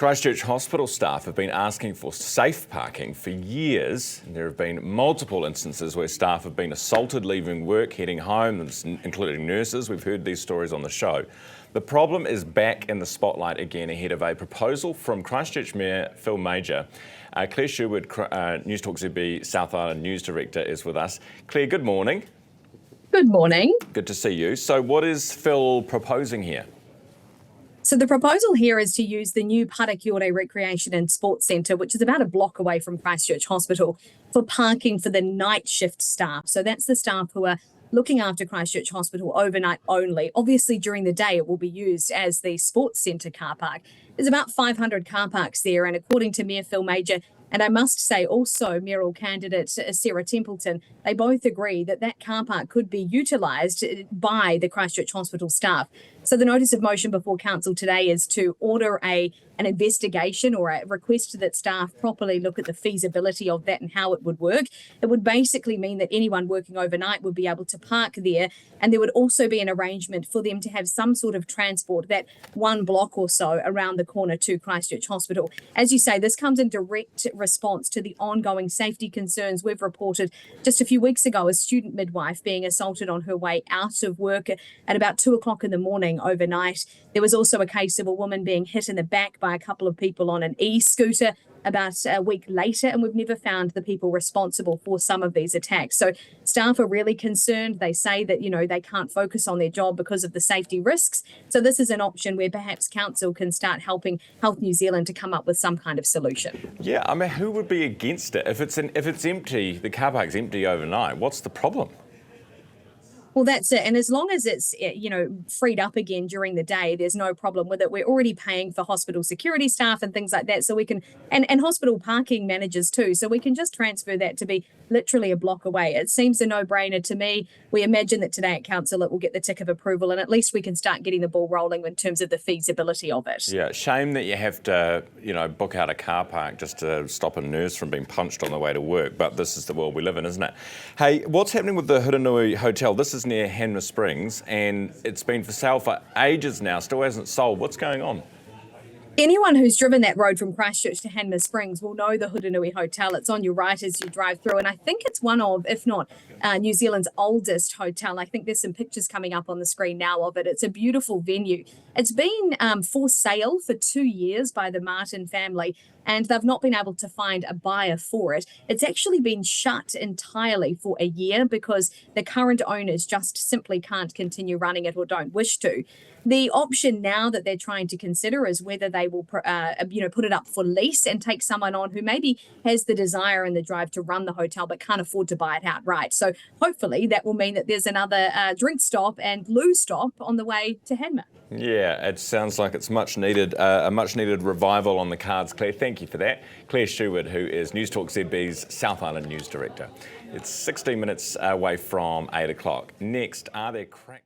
Christchurch Hospital staff have been asking for safe parking for years. There have been multiple instances where staff have been assaulted leaving work, heading home, including nurses. We've heard these stories on the show. The problem is back in the spotlight again ahead of a proposal from Christchurch Mayor Phil Major. Claire Sherwood, Newstalk ZB South Island News Director, is with us. Claire, good morning. Good morning. Good to see you. So what is Phil proposing here? So the proposal here is to use the new Parakiore Recreation and Sports Centre, which is about a block away from Christchurch Hospital, for parking for the night shift staff. So that's the staff who are looking after Christchurch Hospital overnight only. Obviously, during the day, it will be used as the sports centre car park. There's about 500 car parks there, and according to Mayor Phil Major, and I must say also mayoral candidate Sarah Templeton, they both agree that that car park could be utilised by the Christchurch Hospital staff. So the notice of motion before council today is to order an investigation or a request that staff properly look at the feasibility of that and how it would work. It would basically mean that anyone working overnight would be able to park there, and there would also be an arrangement for them to have some sort of transport that one block or so around the corner to Christchurch Hospital. As you say, this comes in direct response to the ongoing safety concerns we've reported just a few weeks ago. A student midwife being assaulted on her way out of work at about 2 o'clock in the morning overnight. There was also a case of a woman being hit in the back by a couple of people on an e-scooter about a week later, and we've never found the people responsible for some of these attacks. So staff are really concerned. They say that, they can't focus on their job because of the safety risks. So this is an option where perhaps council can start helping Health New Zealand to come up with some kind of solution. Yeah, I mean, who would be against it? If it's empty, the car park's empty overnight, what's the problem? Well, that's it. And as long as it's, freed up again during the day, there's no problem with it. We're already paying for hospital security staff and things like that. So we can, and hospital parking managers too. So we can just transfer that to be literally a block away. It seems a no-brainer to me. We imagine that today at council, it will get the tick of approval, and at least we can start getting the ball rolling in terms of the feasibility of it. Yeah, shame that you have to, book out a car park just to stop a nurse from being punched on the way to work. But this is the world we live in, isn't it? Hey, what's happening with the Huranui Hotel? This is near Hanmer Springs, and it's been for sale for ages now, still hasn't sold. What's going on? Anyone who's driven that road from Christchurch to Hanmer Springs will know the Huranui Hotel. It's on your right as you drive through, and I think it's one of, if not New Zealand's oldest hotel. I think there's some pictures coming up on the screen now of it. It's a beautiful venue. It's been for sale for 2 years by the Martin family, and they've not been able to find a buyer for it. It's actually been shut entirely for a year because the current owners just simply can't continue running it or don't wish to. The option now that they're trying to consider is whether they will, put it up for lease and take someone on who maybe has the desire and the drive to run the hotel but can't afford to buy it outright. So hopefully that will mean that there's another drink stop and loo stop on the way to Hanmer. Yeah, it sounds like it's much needed, a much needed revival on the cards, Claire. Thank you for that. Claire Sherwood, who is Newstalk ZB's South Island News Director. It's 16 minutes away from 8 o'clock. Next, are there cracks?